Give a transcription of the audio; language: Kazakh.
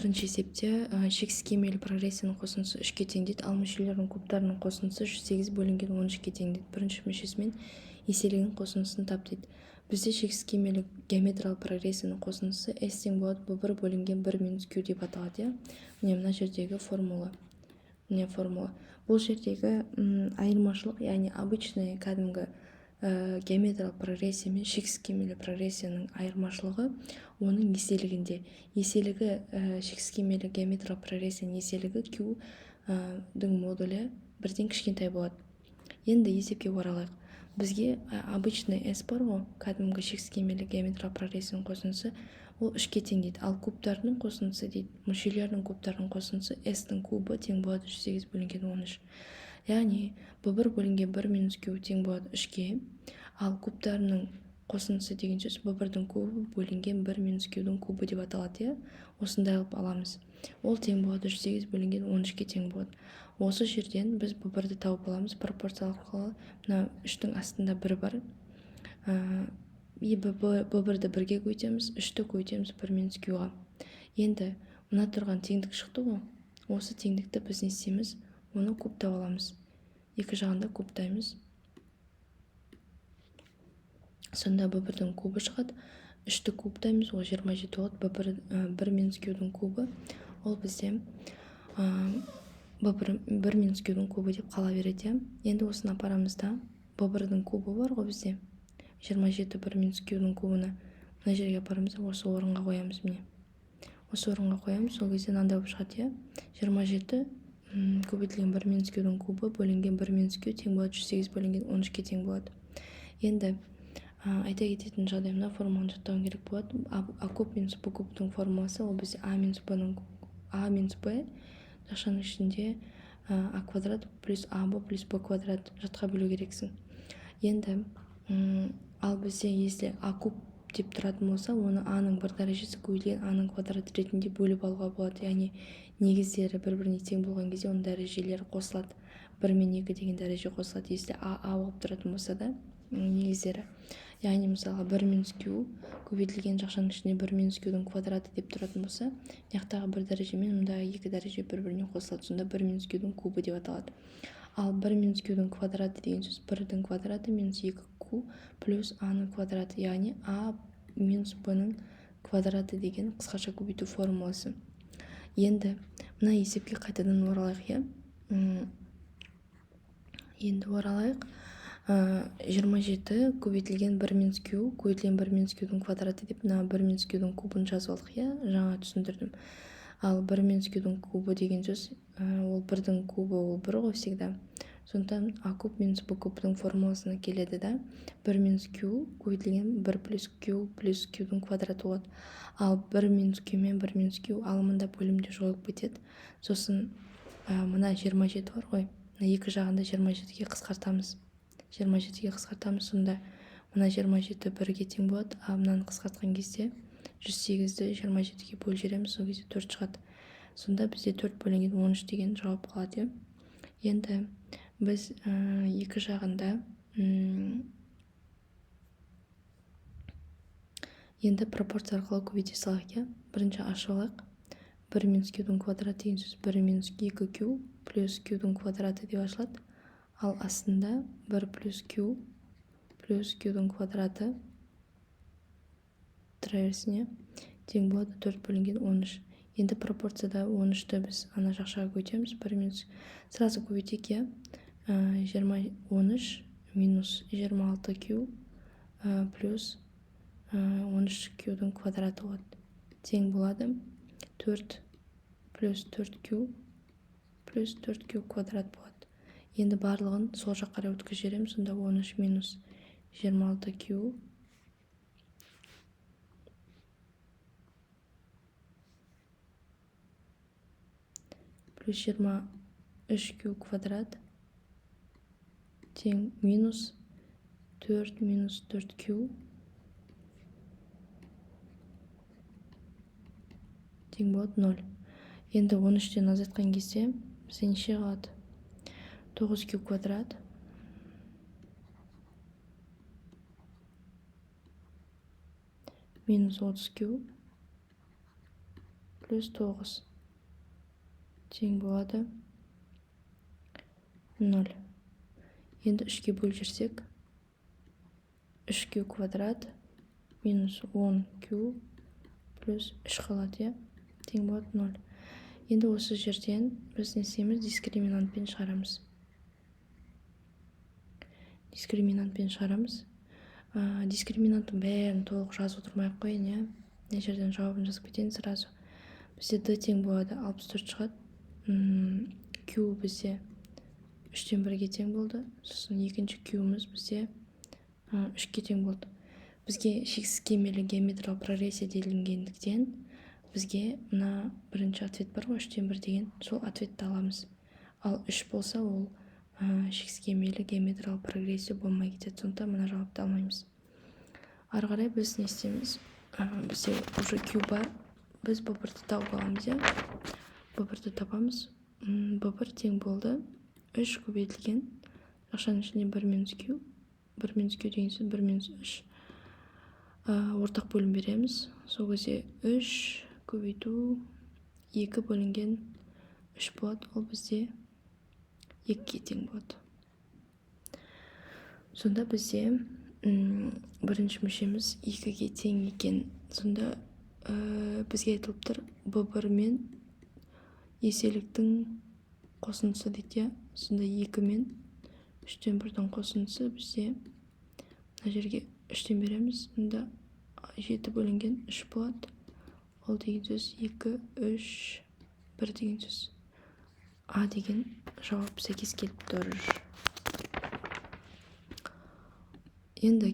Бірінші есепте шексіз кемелі прогрессияның қосындысы 3-ке тең дейді, ал мүшелердің кубтарының қосындысы 8 бөлінген 13-ке тең дейді. Бірінші мүшесімен еселігінің қосындысын тап дейді. Бізде шексіз кемелі геометриялық прогрессияның қосындысы s тең болады b1 бөлінген 1 минус q деп аталады. Міне мына жердегі формула. Бұл жердегі айырмашылық, яғни обычный кәдімгі геометриялық прогрессия мен шексіз кемелі прогрессияның айырмашылығы оның еселігінде. Еселігі шексіз кемелі геометриялық прогрессияның еселігі q-дің модулі бірден кішкентай болады. Енді есепке оралайық. Бізге обычный s бар ғой, кәдімгі шексіз кемелі геометриялық прогрессияның қосындысы ол 3-ке тең дейді. Ал кубтардың қосындысы дейді, мүшелердің кубтардың қосындысы s-дің кубы тең болады 8 бөлінген 13. Яғни b1 бөлінген 1 минус q тең болады 3-ке, ал кубтарының қосындысы деген сөз b1-дің кубы бөлінген 1 минус q-дің кубы деп аталады. Осындай алып аламыз. Ол тең болады 8 бөлінген 13-ке тең болады. Осы жерден біз b1-ді тауып аламыз. Пропорция арқылы мына 3-тің астында 1 бар. b1-ді 1-ге көйтеміз, 3-ті көйтеміз 1 минус q-ға. Енді мына тұрған теңдік шықты ғой. Осы теңдікті біз не істейміз? Оны кубтап аламыз. Екі жағында кубтаймыз. Сонда b1-дің кубы шығады. 3-ті кубтаймыз, ол 27 болады. 1 минус q-дің кубы, ол бізде 1 минус q-дің кубы деп қала береді. Енді осыны апарамыз да, b1-дің кубы бар ғой бізде. 27 1 минус q-дің кубыны мына жерге апарамыз, осы орынға қоямыз. Міне. Осы орынға қоямыз, сол кезде мынандай болып шығады. 27 көбейтілген 1 минус q-дің кубы бөлінген 1 минус q тең болады 8 бөлінген 13-ке тең болады. Енді айта кететін жағдай, мына формуланы жаттауым керек болады. А куб минус b кубтың формуласы ол бізде a минус b жақшаның ішінде a квадрат плюс ab плюс b квадрат жатқа бөлу керексің. Енді ал бізде если a куб деп тұратын болса, оны a-ның бір дәрежесі көбейтілген a-ның квадраты ретінде бөліп алуға болады. Яғни негіздері бір-біріне тең болған кезде оның дәрежелері қосылады. 1 мен 2 деген дәреже қосылады. Если a болып тұратын болса да негіздері. Яғни мысалға 1 минус q көбейтілген жақшаның ішінде 1 минус q-дің квадраты деп тұратын болса, яқтағы бір дәреже мен мұндағы 2 дәреже бір-біріне қосылады. Сонда 1 минус q-дің кубы деп аталады. Ал 1 минус q-дің квадраты деген сөз 1-дің квадраты минус 2q плюс a-ның квадраты, яғни a минус b-ның квадраты деген қысқаша көбейту формуласы. Енді мына есепке қайтадан оралайық. Енді оралайық. 27 көбейтілген 1 минус q көбейтілген 1 минус q-дің квадраты деп мына 1 минус q-дің кубын жазып алдық. Жаңа түсіндірдім. Ал 1 минус q-дің кубы деген сөз ол 1-дің кубы ол 1 ғой всегда. Сондықтан a куб минус b кубтың формуласына келеді да, 1 минус q көбейтілген 1 плюс q-дің квадраты болады. Ал 1 минус q мен 1 минус q алымында бөлімде жойылып кетеді. Сосын мына 27 бар ғой, екі жағында 27-ге қысқартамыз. 27-ге қысқартамыз, сонда мына 27 1-ге тең болады. Ал мынаны қысқартқан кезде 108-ді 27-ге бөліп жібереміз, сол кезде 4 шығады. Сонда бізде 4 бөлінген 13 деген жауап қалады. Енді біз екі жағында енді пропорция арқылы көбейте салайық. Бірінші ашып алайық. 1 минус q-дің квадраты деген сөз 1 минус 2q плюс q-дің квадраты деп ашылады. Ал астында 1 плюс q-дің квадраты траверсіне тең болады 4 бөлінген 13. Енді пропорцияда 13-ті біз ана жақшаға көйтеміз. 1 минус сразу көбейтейік. 13 минус 26q плюс 13q-дің квадраты болады. Тең болады 4 плюс 4q плюс 4q квадрат болады. Енді барлығын сол жаққа қарай өткізіп жібереміз. Сонда 13 минус 26q плюс 23q квадрат тең минус 4 минус 4q тең болады 0. Енді 13-тен азайтқан кезде бізде неше қалады? 9q квадрат минус 30q плюс 9 тең болады 0. Енді 3-ке бөліп жүрсек, 3q квадрат минус 10q плюс 3 қалады, тең болады 0. Енді осы жерден біз не істейміз? Дискриминантпен шығарамыз. Дискриминанттың бәрін толық жазып отырмай-ақ қояйын, иә. Мына жерден жауабын жазып кетейін сразу. Бізде d тең болады 64 шығады. Q бізде 3-тен 1-ге тең болды. Сосын екінші Q'мыз бізде 3-ке тең болды. Бізге шексіз кемелі геометриялық прогрессия делінгендіктен бізге мына бірінші ответ бар ғой, 3-тен 1 деген, сол ответті аламыз. Ал 3 болса, ол шексіз кемелі геометриялық прогрессия болмай кетеді. Сондықтан мына жауапты алмаймыз. Ары қарай біз не істейміз? Бізде уже Q бар. Біз B1-ді тауып аламыз, иә. B1-ді табамыз. B1 тең болды 3 көбейтілген ақшаның ішінде 1 минус Q. 1 минус Q деген сөз 1 минус 3. Ортақ бөлім береміз. Сол кезде 3 көбейту 2 бөлінген 3 болады. Ол бізде 2-ге тең болады. Сонда бізде бірінші мүшеміз 2-ге тең екен. Сонда бізге айтылып тұр B1 мен еселіктің қосындысы дейді. Сонда 2 мен 3-тен 1-дің қосындысы бізде мына жерге 3-тен береміз. Сонда 7 бөлінген 3 болады. Ол деген сөз 2, 3, 1 деген сөз. А деген жауап сәйкес келіп тұр. Енді